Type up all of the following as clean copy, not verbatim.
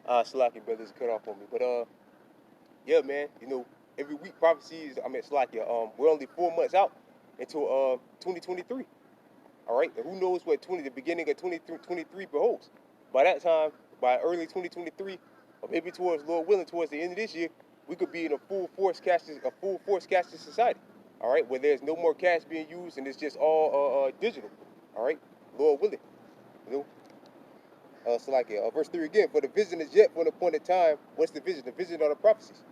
Slocky brothers cut off on me. But yeah, man, every week prophecies. I mean, Slocky. We're only 4 months out until 2023. All right, and who knows what the beginning of 2023 beholds. By that time, by early 2023, or maybe towards Lord willing, towards the end of this year, we could be in a full force cashless society. All right, where there's no more cash being used and it's just all digital. All right, Lord willing, you know. So like verse 3 again, for the vision is yet for an appointed time. What's the vision? The vision are the prophecies.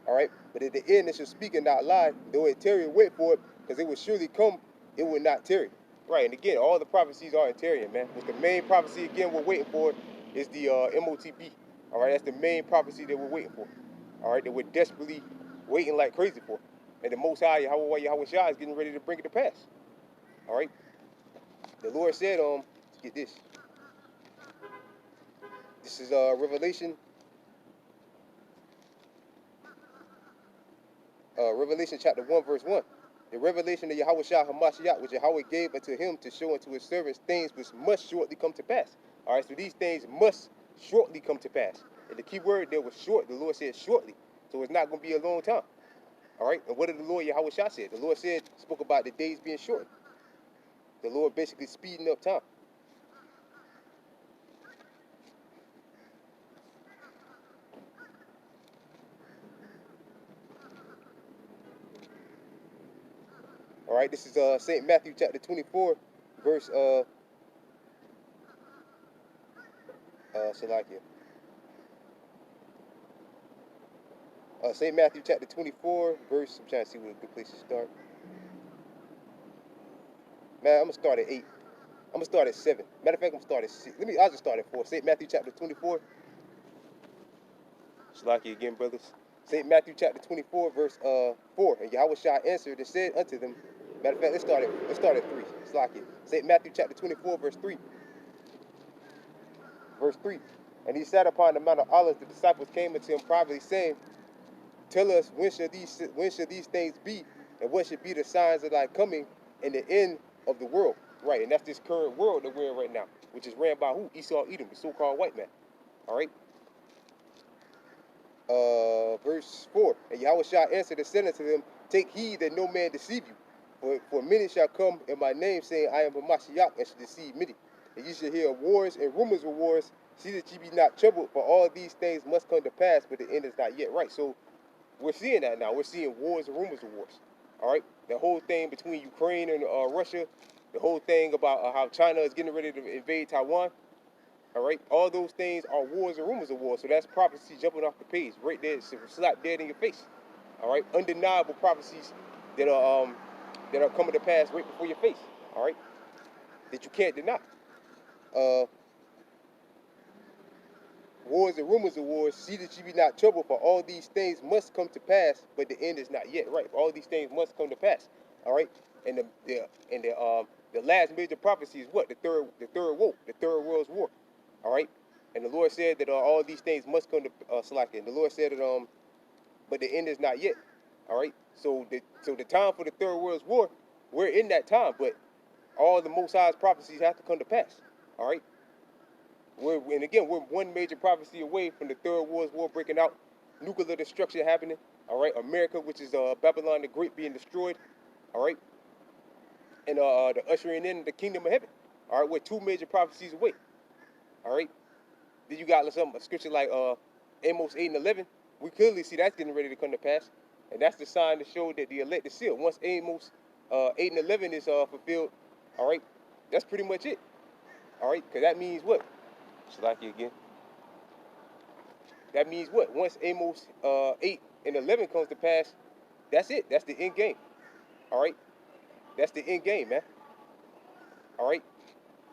All right, but at the end it shall speak and not lie. Though it tarry, wait for it, because it will surely come. It will not tarry. Right, and again, all the prophecies are in tarrying, man. But the main prophecy again we're waiting for is the MOTB. All right, that's the main prophecy that we're waiting for. All right, that we're desperately waiting like crazy for. And the Most High Yahweh Shah is getting ready to bring it to pass. All right, the Lord said, get this. This is Revelation chapter 1, verse 1. The revelation of Yahweh Shah Hamashiach, which Yahweh gave unto him to show unto his servants things which must shortly come to pass. All right, so these things must shortly come to pass. And the key word there was short. The Lord said shortly. So it's not going to be a long time. All right, and what did the Lord Yahweh Shah say? The Lord spoke about the days being shortened. The Lord basically speeding up time. All right, this is St. Matthew chapter 24, verse Salakia. St. Matthew chapter 24, verse. I'm trying to see what a good place to start. Man, I'm gonna start at 8. I'm gonna start at 7. Matter of fact, I'm gonna start at 6. I'll just start at 4. St. Matthew chapter 24. Salakia again, brothers. St. Matthew chapter 24, verse 4. And Yahweh Shah answered and said unto them. Matter of fact, let's start at 3. Salakia. St. Matthew chapter 24, verse 3. Verse 3. And he sat upon the Mount of Olives. The disciples came unto him privately, saying, tell us when shall these things be, and what should be the signs of thy coming and the end of the world. Right, and that's this current world that we're in right now, which is ran by who? Esau Edom, the so-called white man. All right. Verse 4. And Yahweh Shah answered and said unto them, take heed that no man deceive you. For many shall come in my name, saying, I am a Mashiach, and shall deceive many. And you shall hear of wars and rumors of wars. See that ye be not troubled, for all these things must come to pass, but the end is not yet. Right, so we're seeing that now. We're seeing wars and rumors of wars. All right, the whole thing between Ukraine and Russia, the whole thing about how China is getting ready to invade Taiwan. All right, all those things are wars and rumors of wars. So that's prophecy jumping off the page right there, slap dead in your face. All right, undeniable prophecies that are coming to pass right before your face. All right, that you can't deny. Uh, Wars and rumors of wars, see that you be not troubled, for all these things must come to pass, but the end is not yet. Right, all these things must come to pass. All right, and the last major prophecy is what? The third woe, the third world's war. All right, and the Lord said that all these things must come to Salakia. And the Lord said that but the end is not yet. All right, so the time for the third world's war, we're in that time, but all the Most High's prophecies have to come to pass. All right. And again, we're one major prophecy away from the third world war breaking out, nuclear destruction happening. All right, America, which is Babylon the Great, being destroyed. All right, and the ushering in the kingdom of heaven. All right, we're two major prophecies away. All right, then you got a scripture like Amos 8 and 11. We clearly see that's getting ready to come to pass, and that's the sign to show that the elect is sealed. Once Amos 8 and 11 is fulfilled, all right, that's pretty much it. All right, because that means what? Shalaki again. That means what? Once Amos 8 and 11 comes to pass, that's it. That's the end game. All right? That's the end game, man. All right?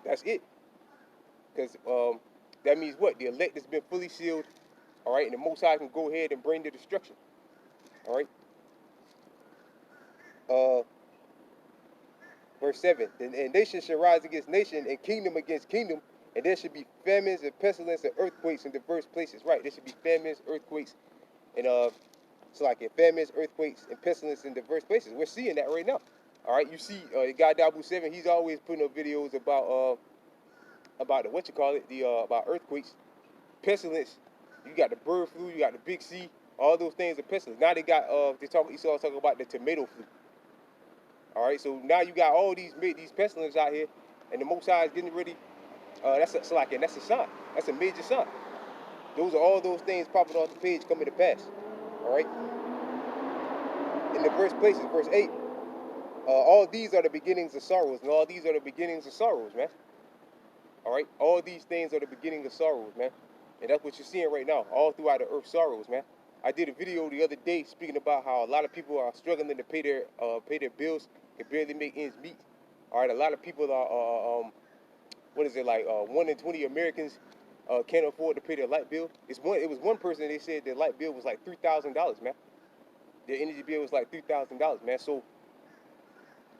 That's it. Because that means what? The elect has been fully sealed. All right? And the Most High can go ahead and bring the destruction. All right? Verse 7. And nation shall rise against nation and kingdom against kingdom. And there should be famines and pestilence and earthquakes in diverse places. Right, there should be famines, earthquakes, and famines, earthquakes, and pestilence in diverse places. We're seeing that right now. All right, you see, the guy Dabu 7, he's always putting up videos about about earthquakes, pestilence, You got the bird flu, you got the big C, all those things are pestilence. Now they got Esau's talking about the tomato flu. All right, so now you got all these pestilence out here, and the Most High is getting ready. That's a sign. That's a major sign. Those are all those things popping off the page coming to pass. All right. In the verse places, verse 8. All these are the beginnings of sorrows, and all these are the beginnings of sorrows, man. All right. All these things are the beginning of sorrows, man. And that's what you're seeing right now, all throughout the earth, sorrows, man. I did a video the other day speaking about how a lot of people are struggling to pay their bills, can barely make ends meet. All right. A lot of people are what is it, like 1 in 20 Americans can't afford to pay their light bill. It was one person, they said their light bill was like $3,000, man. Their energy bill was like $3,000, man. So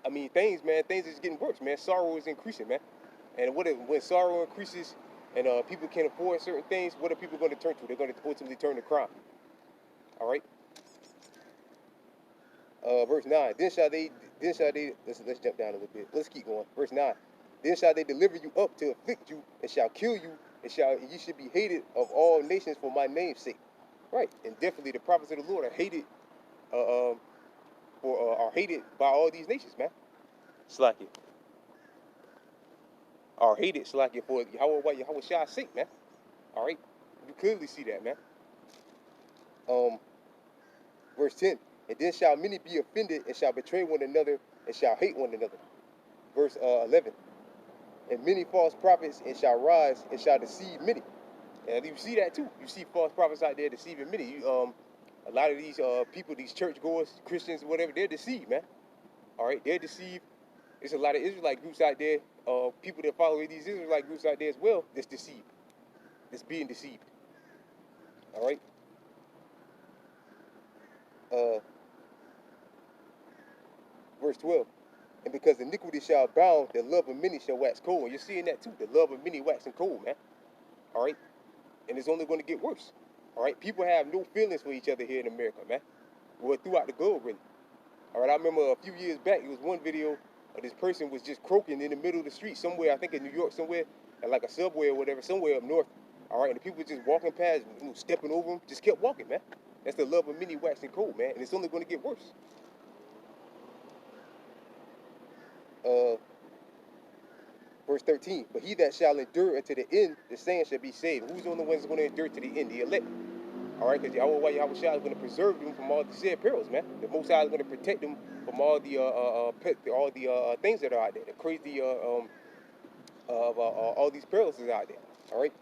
I mean, things is getting worse, man. Sorrow is increasing, man. And when sorrow increases and people can't afford certain things, what are people going to turn to? They're going to ultimately turn to crime. All right. Verse 9. Let's jump down a little bit. Let's keep going. Verse 9. Then shall they deliver you up to afflict you, and shall kill you, and ye should be hated of all nations for my name's sake. Right. And definitely the prophets of the Lord are hated, are hated by all these nations, man. Slacky. Are hated, slacky, for Yahweh Shah's sake, man. All right. You clearly see that, man. Verse 10. And then shall many be offended, and shall betray one another, and shall hate one another. Verse 11. And many false prophets, and shall rise, and shall deceive many. And you see that too. You see false prophets out there deceiving many. A lot of these people, these churchgoers, Christians, whatever, they're deceived, man. All right, they're deceived. There's a lot of Israelite groups out there, people that follow these Israelite groups out there as well, that's deceived. That's being deceived. All right. Verse 12. And because iniquity shall abound, the love of many shall wax cold. And you're seeing that too, the love of many waxing cold, man. All right. And it's only going to get worse. All right. People have no feelings for each other here in America, man. Well, throughout the globe, really. All right. I remember a few years back, it was one video of this person was just croaking in the middle of the street somewhere, I think in New York somewhere, at like a subway or whatever, somewhere up north. All right. And the people just walking past, stepping over them, just kept walking, man. That's the love of many waxing cold, man. And it's only going to get worse. Verse 13, but he that shall endure unto the end, the same shall be saved. Who's the only ones going to endure to the end? The elect. All right, because Yahweh is going to preserve them from all the said perils, man. The Most High is going to protect them from all the things that are out there, the crazy all these perils is out there. All right.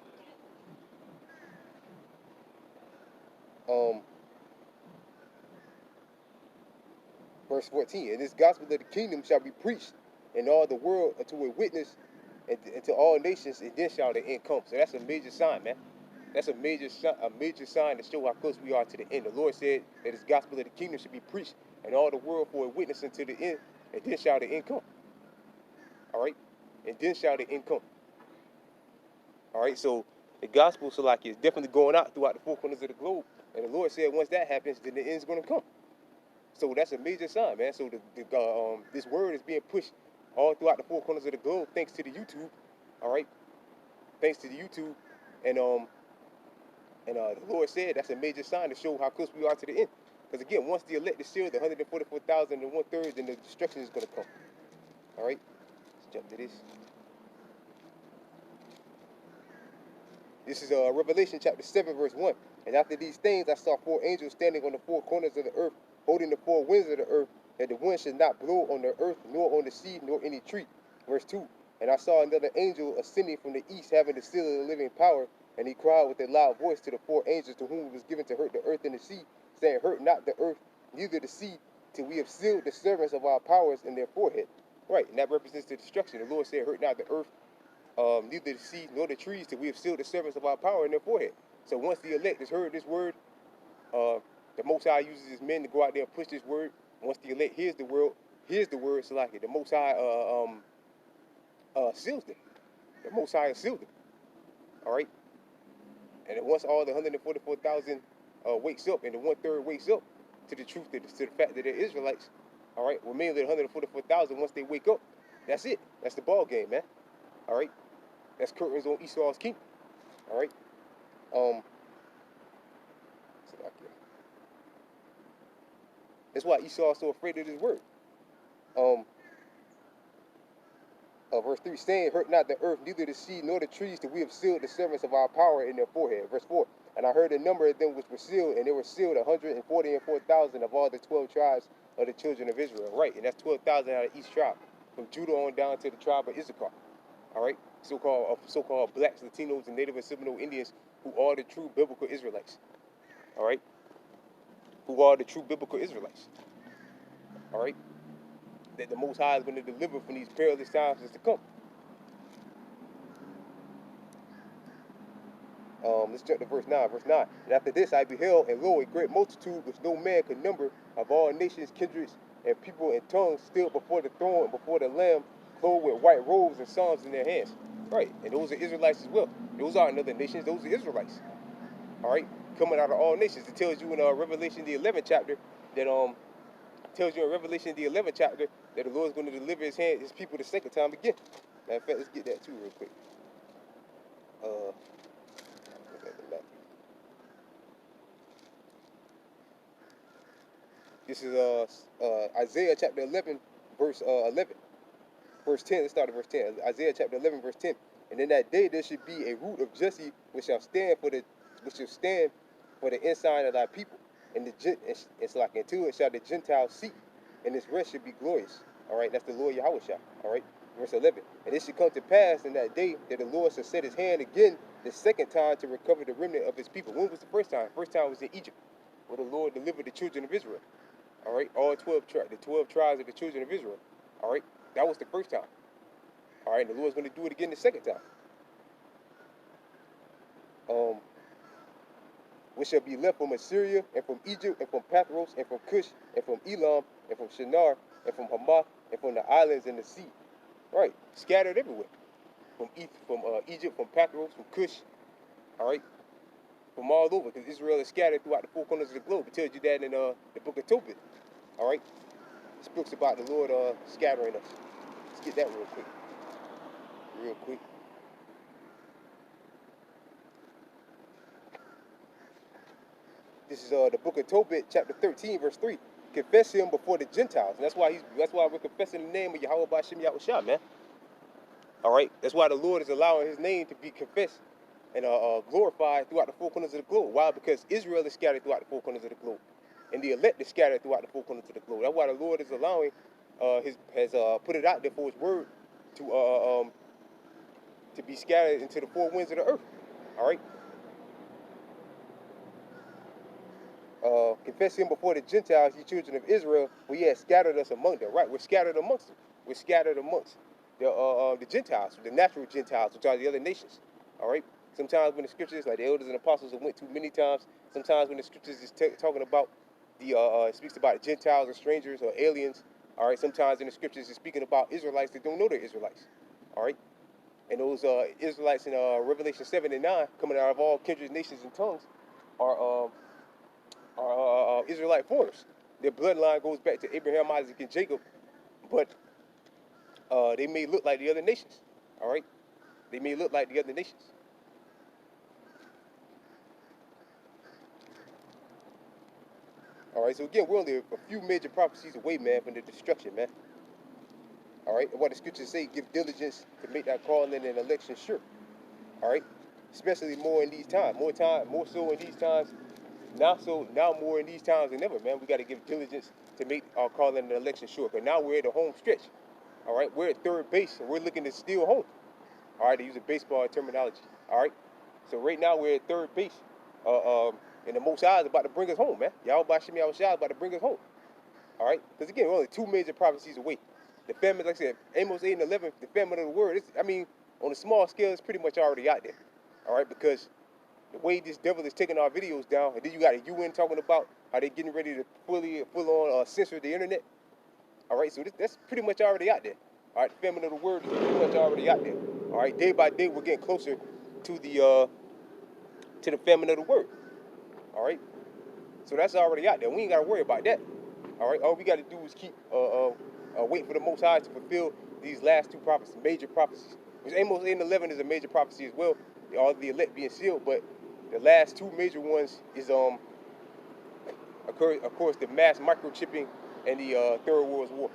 Verse 14, and this gospel of the kingdom shall be preached in all the world unto a witness and to all nations, and then shall the end come. So that's a major sign, man. That's a major sign to show how close we are to the end. The Lord said that His gospel of the kingdom should be preached in all the world for a witness unto the end, and then shall the end come. All right, and then shall the end come. All right, so the gospel, so like, is definitely going out throughout the four corners of the globe, and the Lord said once that happens, then the end's going to come. So that's a major sign, man. So this word is being pushed all throughout the four corners of the globe, thanks to the YouTube. All right, thanks to the YouTube, and the Lord said that's a major sign to show how close we are to the end. Because again, once the elect is sealed, the 144,000 and 1/3, then the destruction is going to come. All right, let's jump to this. This is Revelation chapter 7, verse 1. And after these things, I saw 4 angels standing on the 4 corners of the earth, holding the 4 winds of the earth, that the wind should not blow on the earth, nor on the sea, nor any tree. Verse 2. And I saw another angel ascending from the east, having the seal of the living power. And he cried with a loud voice to the 4 angels to whom it was given to hurt the earth and the sea, saying, hurt not the earth, neither the sea, till we have sealed the servants of our powers in their forehead. Right, and that represents the destruction. The Lord said, hurt not the earth, neither the sea, nor the trees, till we have sealed the servants of our power in their forehead. So once the elect has heard this word, the Most High uses His men to go out there and push this word. Once the elect hears the word, so like it, the Most High seals them. The Most High sealed them. All right. And then once all the 144,000 wakes up, and the 1/3 wakes up to the truth, to the fact that they're Israelites, all right, well, mainly the 144,000, once they wake up, that's it. That's the ball game, man. All right. That's curtains on Esau's kingdom. All right. That's why Esau is so afraid of his word. Um, verse 3, saying, hurt not the earth, neither the sea, nor the trees, till we have sealed the servants of our power in their forehead. Verse 4, and I heard the number of them which were sealed, and they were sealed 144,000 of all the 12 tribes of the children of Israel. Right, and that's 12,000 out of each tribe, from Judah on down to the tribe of Issachar. All right, so-called blacks, Latinos, and Native and Seminole Indians, who are the true biblical Israelites. All right, who are the true biblical Israelites. All right, that the Most High is going to deliver from these perilous times that's to come. Let's jump to verse 9. Verse 9. And after this I beheld, and lo, a great multitude which no man could number, of all nations, kindreds, and people and tongues, stood before the throne and before the Lamb, clothed with white robes and psalms in their hands. Right, and those are Israelites as well. Those aren't other nations, those are Israelites. All right, coming out of all nations. It tells you in Revelation the 11th chapter that tells you in Revelation the 11th chapter that the Lord is going to deliver his people the second time again. Matter of fact, let's get that too real quick. This is Isaiah chapter 11, verse 11. Verse 10, let's start at verse 10. Isaiah chapter 11, verse 10. And in that day there should be a root of Jesse which shall stand for the ensign of thy people. And it's like until it shall the Gentiles see, and his rest should be glorious. All right, that's the Lord Yahushua. All right, verse 11. And it should come to pass in that day that the Lord shall set his hand again the second time to recover the remnant of his people. When was the first time? First time was in Egypt, where the Lord delivered the children of Israel. All right, all 12 tribes of the children of Israel. All right, that was the first time. All right, the Lord's going to do it again the second time. Which shall be left from Assyria, and from Egypt, and from Pathros, and from Cush, and from Elam, and from Shinar, and from Hamath, and from the islands and the sea. Right, scattered everywhere. From Egypt, from Pathros, from Cush. All right, from all over, because Israel is scattered throughout the four corners of the globe. It tells you that in the book of Tobit. All right, it speaks about the Lord scattering us. Let's get that real quick. This is the book of Tobit, chapter 13, verse 3. Confess him before the Gentiles. And that's why we're confessing the name of Yahweh B'Shem Yahushua, man. All right, that's why the Lord is allowing his name to be confessed and glorified throughout the four corners of the globe. Why? Because Israel is scattered throughout the four corners of the globe, and the elect is scattered throughout the four corners of the globe. That's why the Lord is allowing has put it out there for his word to be scattered into the four winds of the earth. All right. Confess him before the Gentiles, ye children of Israel, for he has scattered us among them. Right, we're scattered amongst them. We're scattered amongst the Gentiles, the natural Gentiles, which are the other nations. All right. Sometimes when the scriptures, like the elders and apostles have went to many times, sometimes when the scriptures is talking about it speaks about Gentiles or strangers or aliens. All right. Sometimes in the scriptures it's speaking about Israelites that don't know they're Israelites. All right. And those Israelites in Revelation 7 and 9, coming out of all kindred nations and tongues, are Israelite foreigners. Their bloodline goes back to Abraham, Isaac, and Jacob, but they may look like the other nations. All right, they may look like the other nations. All right, so again, we're only a few major prophecies away, man, from the destruction, man. All right, and what the scriptures say, give diligence to make that calling and election sure. All right, especially more in these times, more so in these times. Now more in these times than ever, man. We got to give diligence to make our calling and election sure. But now we're at the home stretch. All right, we're at third base and we're looking to steal home. All right, to use a baseball terminology. All right, so right now we're at third base, and the Most High is about to bring us home, man. Yahweh B'Shem Yahushua is about to bring us home. All right, because again, we're only two major prophecies away. The famine, like I said, Amos 8 and 11, the famine of the word. On a small scale, it's pretty much already out there. All right, because the way this devil is taking our videos down, and then you got the UN talking about how they're getting ready to full-on censor the internet. All right, so that's pretty much already out there. All right, the famine of the word is pretty much already out there. All right, day by day we're getting closer to the famine of the word. All right, so that's already out there. We ain't got to worry about that. All right, all we got to do is keep waiting for the Most High to fulfill these last two prophecies, major prophecies. Which Amos 8 and 11 is a major prophecy as well. All the elect being sealed, but the last two major ones is Of course, the mass microchipping and the Third World War.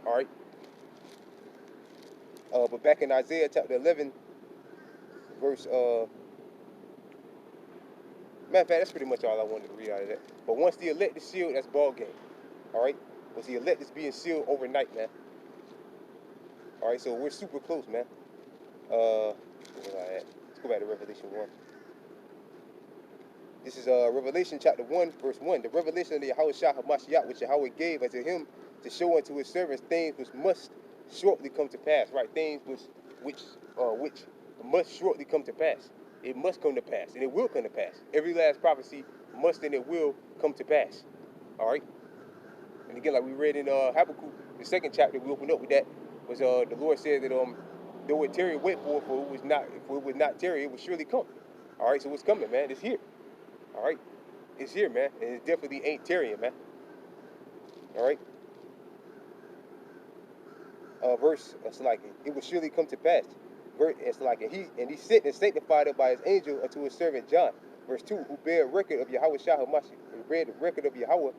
All right. But back in Isaiah chapter 11, verse matter of fact, that's pretty much all I wanted to read out of that. But once the elect is sealed, that's ball game. All right. Once the elect is being sealed overnight, man. All right. So we're super close, man. Where am I at? Let's go back to Revelation 1. This is Revelation chapter 1, verse 1. The revelation of the Yahweh Shah HaMashiach, which Yahweh gave unto him to show unto his servants things which must shortly come to pass. Right? Things which must shortly come to pass. It must come to pass, and it will come to pass. Every last prophecy must and it will come to pass. All right? And again, like we read in Habakkuk, the second chapter, we opened up with that, was the Lord said that though it tarry, wait for it, for it was not tarry, it will surely come. All right, so what's coming, man? It's here. All right, it's here, man, and it definitely ain't tarrying, man. All right. Verse, it's like it will surely come to pass. It's like and he sent and sanctified it by his angel unto his servant John. Verse 2, who bear record of Yahweh Shah HaMashiach, who bear the record of Yahweh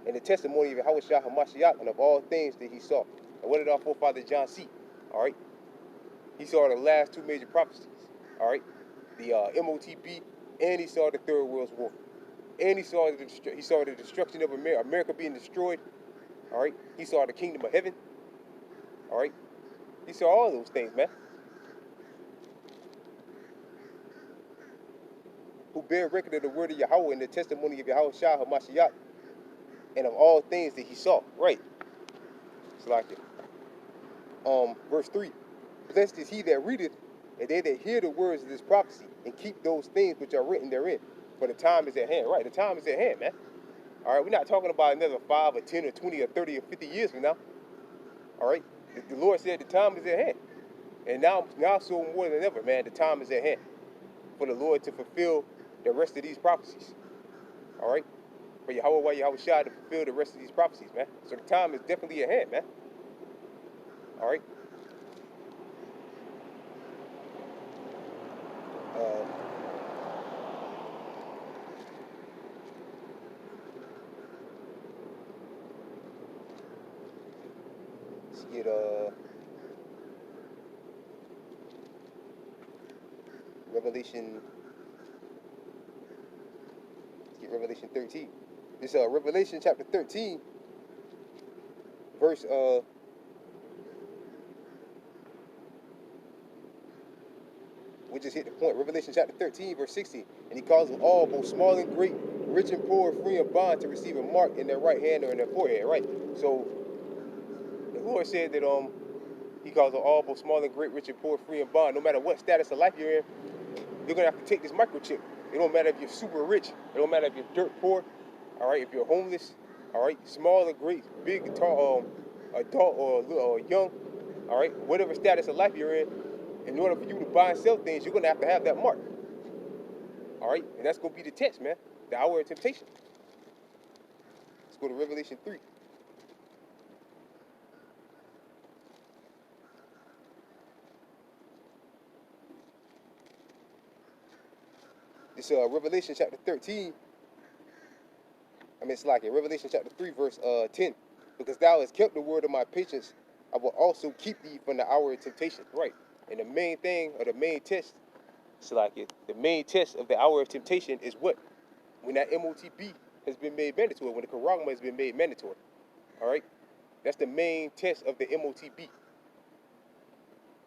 and the testimony of Yahweh Shah HaMashiach and of all things that he saw. And what did our forefather John see? All right, he saw the last two major prophecies. All right, the MOTB, and he saw the Third World War, and he saw the destruction of America being destroyed. All right, he saw the kingdom of heaven. All right, he saw all those things, man. Who bear record of the word of Yahweh and the testimony of Yahweh Shah HaMashiach and of all things that he saw. Right. It's like it. Verse 3. Blessed is he that readeth, and they that hear the words of this prophecy, and keep those things which are written therein. For the time is at hand. Right, the time is at hand, man. All right, we're not talking about another 5 or 10 or 20 or 30 or 50 years from now. All right, the Lord said the time is at hand. And now so more than ever, man, the time is at hand for the Lord to fulfill the rest of these prophecies. All right, for Yahweh Shah to fulfill the rest of these prophecies, man. So the time is definitely at hand, man. All right. Let's get Revelation. Let's get Revelation 13. This Revelation chapter 13, verse we just hit the point. Revelation chapter 13, verse 16. And he causes all, both small and great, rich and poor, free and bond, to receive a mark in their right hand or in their forehead. Right. So the Lord said that he calls all, both small and great, rich and poor, free and bond. No matter what status of life you're in, you're gonna have to take this microchip. It don't matter if you're super rich. It don't matter if you're dirt poor. All right. If you're homeless. All right. Small or great, big, tall, adult or young. All right. Whatever status of life you're in order for you to buy and sell things, you're gonna have that mark. All right. And that's gonna be the test, man. The hour of temptation. Let's go to Revelation 3. This Revelation chapter 13. It's like in Revelation chapter 3, verse 10. Because thou hast kept the word of my patience, I will also keep thee from the hour of temptation. Right. And the main thing, or the main test, it's like it. The main test of the hour of temptation is what? When that MOTB has been made mandatory, when the Karagma has been made mandatory. All right. That's the main test of the MOTB.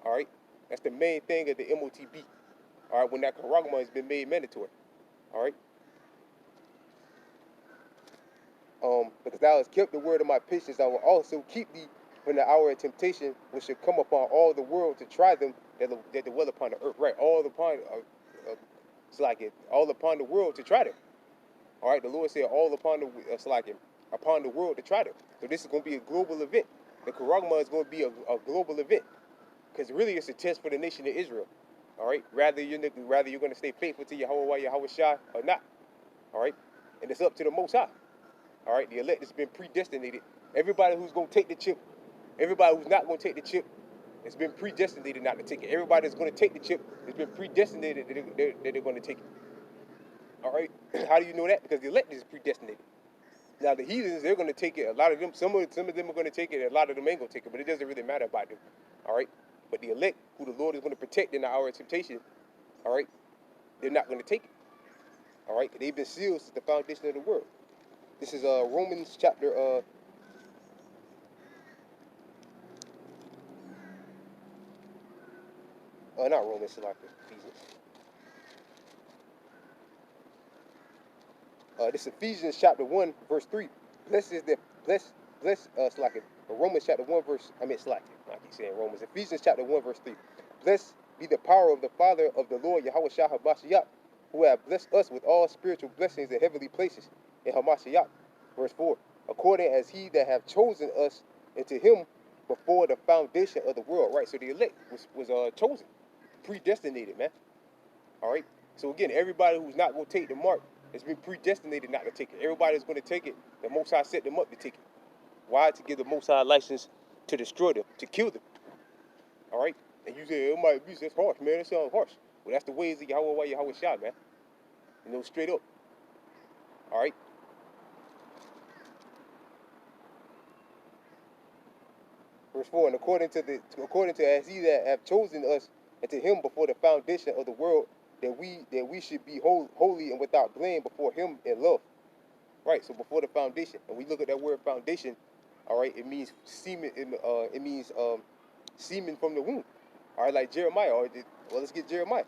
All right. That's the main thing of the MOTB. All right. When that Karagma has been made mandatory. All right. Because thou hast kept the word of my patience, I will also keep thee from the hour of temptation, which shall come upon all the world to try them that dwell upon the earth. Right, all upon it's like it, all upon the world to try them. All right, the Lord said all upon upon the world to try them. So this is going to be a global event. The Karagma is going to be a global event, because really it's a test for the nation of Israel. All right, rather you're going to stay faithful to Yahweh Shah or not. All right, and it's up to the Most High. All right, the elect has been predestinated. Everybody who's going to take the chip, everybody who's not going to take the chip, it's been predestinated not to take it. Everybody that's going to take the chip has been predestinated that they're going to take it. All right, how do you know that? Because the elect is predestinated. Now the heathens, they're going to take it. A lot of them, some of them are going to take it. A lot of them ain't going to take it. But it doesn't really matter about them. All right. But the elect, who the Lord is going to protect in the hour of temptation, all right, they're not going to take it. All right. They've been sealed since the foundation of the world. This is Romans chapter not Romans, it's like Ephesians. This is Ephesians chapter 1, verse 3. Blessed is the Slack it. Romans chapter 1, verse Slack it. I keep saying Romans. Ephesians chapter 1, verse 3. Blessed be the power of the Father of the Lord Yahweh Shah HaMashiach, who have blessed us with all spiritual blessings in heavenly places in Hamashiach. Verse 4. According as he that have chosen us into him before the foundation of the world. Right, so the elect was chosen, predestinated, man. All right. So again, everybody who's not going to take the mark has been predestinated not to take it. Everybody that's going to take it, the Most High set them up to take it. Why? To give the Most High license to destroy them, to kill them. All right. And you say it might be that's harsh, man. It sounds harsh. Well, that's the ways of Yahweh Shah, man. You know, straight up. All right. Verse 4, and according to as he that have chosen us and to him before the foundation of the world, that we should be holy and without blame before him in love. Right, so before the foundation. And we look at that word foundation, all right, it means semen, semen from the womb. All right, like Jeremiah. Well, let's get Jeremiah.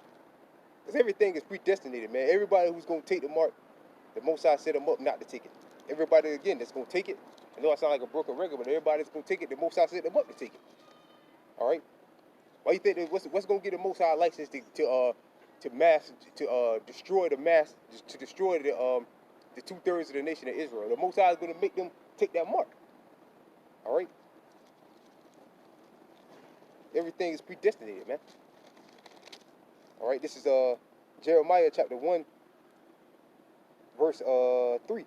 Because everything is predestinated, man. Everybody who's going to take the mark, the Most High set them up not to take it. Everybody, again, that's going to take it. I know I sound like a broken record, but everybody that's going to take it, the Most High set them up to take it. All right? Why you think that what's going to get the Most High license to destroy the mass, to destroy the 2/3 of the nation of Israel? The Most High is going to make them take that mark. All right? Everything is predestinated, man. All right, this is Jeremiah chapter 1, verse 3.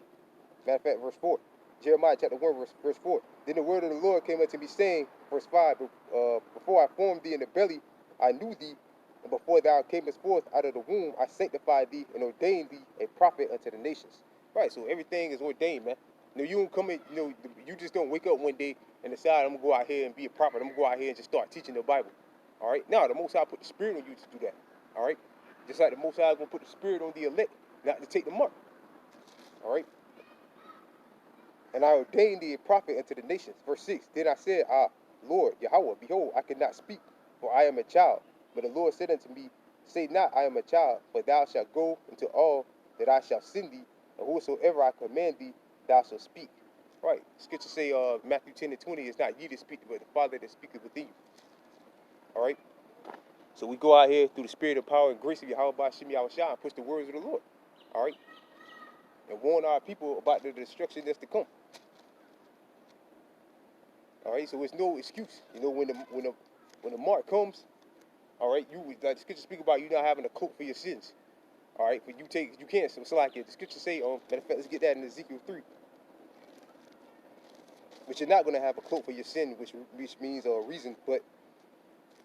Matter of fact, verse 4. Jeremiah chapter 1, verse 4. Then the word of the Lord came unto me, saying, verse 5, before I formed thee in the belly, I knew thee, and before thou camest forth out of the womb, I sanctified thee and ordained thee a prophet unto the nations. Right, so everything is ordained, man. You know, you don't come in, you know, you just don't wake up one day and decide, I'm going to go out here and be a prophet. I'm going to go out here and just start teaching the Bible. All right? Now, the Most High put the Spirit on you to do that. All right? Just like the Most High is going to put the Spirit on the elect not to take the mark. All right? And I ordained thee a prophet unto the nations. Verse 6. Then I said, Lord, Yahweh, behold, I cannot speak, for I am a child. But the Lord said unto me, say not, I am a child, but thou shalt go into all that I shall send thee, and whosoever I command thee, thou shalt speak. Right. Scripture say, Matthew 10 and 20, it's not ye that speak, but the Father that speaketh within you. All right. So we go out here through the spirit of power and grace of Yahweh Shem Yahweh Shah and push the words of the Lord. All right. And warn our people about the destruction that's to come. All right. So it's no excuse. You know, when the mark comes, all right, you like the scripture speak about you not having a cloak for your sins. All right, but you can't. So like the scripture say, matter of fact, let's get that in Ezekiel 3. But you're not going to have a cloak for your sin, which means a reason. But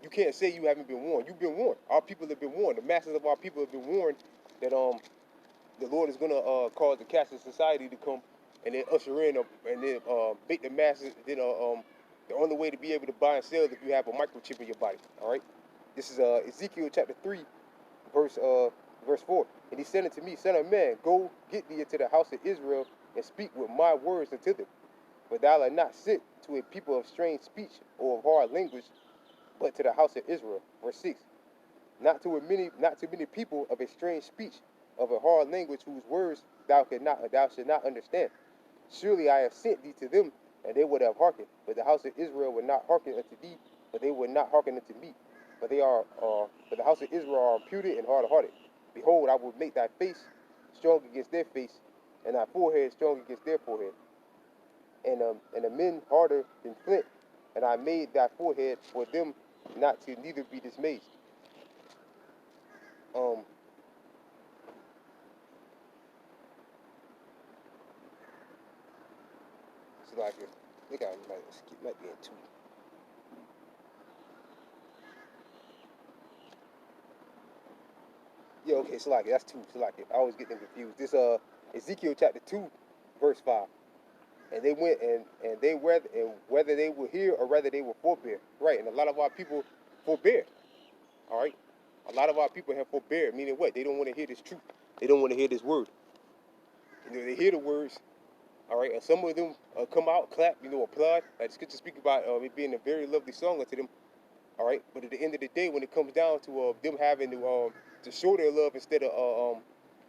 you can't say you haven't been warned. You've been warned. Our people have been warned. The masses of our people have been warned that the Lord is going to cause the caste of society to come and then usher in and then make the masses. Then the only way to be able to buy and sell is if you have a microchip in your body. All right. This is Ezekiel chapter 3, verse 4. And he said unto me, Son of man, go get thee into the house of Israel and speak with my words unto them. For thou art not sent to a people of strange speech or of hard language, but to the house of Israel. Verse 6. Not to many people of a strange speech, of a hard language, whose words thou should not understand. Surely I have sent thee to them, and they would have hearkened. But the house of Israel would not hearken unto thee, but they would not hearken unto me. But the house of Israel are imputed and hard-hearted. Behold, I will make thy face strong against their face, and thy forehead strong against their forehead. And the men harder than flint, and I made thy forehead for them not to neither be dismayed. So like, I think I might be in 2. Yeah, okay, so like that's 2. So like I always get them confused. This Ezekiel chapter 2, verse 5. and they went and they whether they were here or whether they were forbear, right? And a lot of our people forbear, all right. A lot of our people have forbear, meaning what? They don't want to hear this truth. They don't want to hear this word. You know, they hear the words, all right, and some of them come out, clap, you know, applaud. Like the scripture speak about it being a very lovely song unto them, all right. But at the end of the day, when it comes down to them having to show their love instead of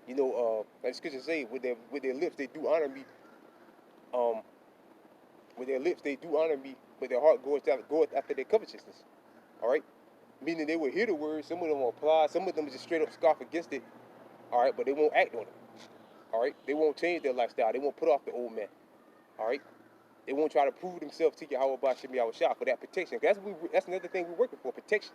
you know, like the scripture say, with their lips they do honor me, um, with their lips they do honor me, but their heart goeth after their covetousness, all right. Meaning they will hear the words, some of them will apply, some of them just straight up scoff against it, all right, but they won't act on it, all right. They won't change their lifestyle. They won't put off the old man, all right. They won't try to prove themselves to Yahweh Bashim Yahweh Shah for that protection. That's another thing we're working for, protection.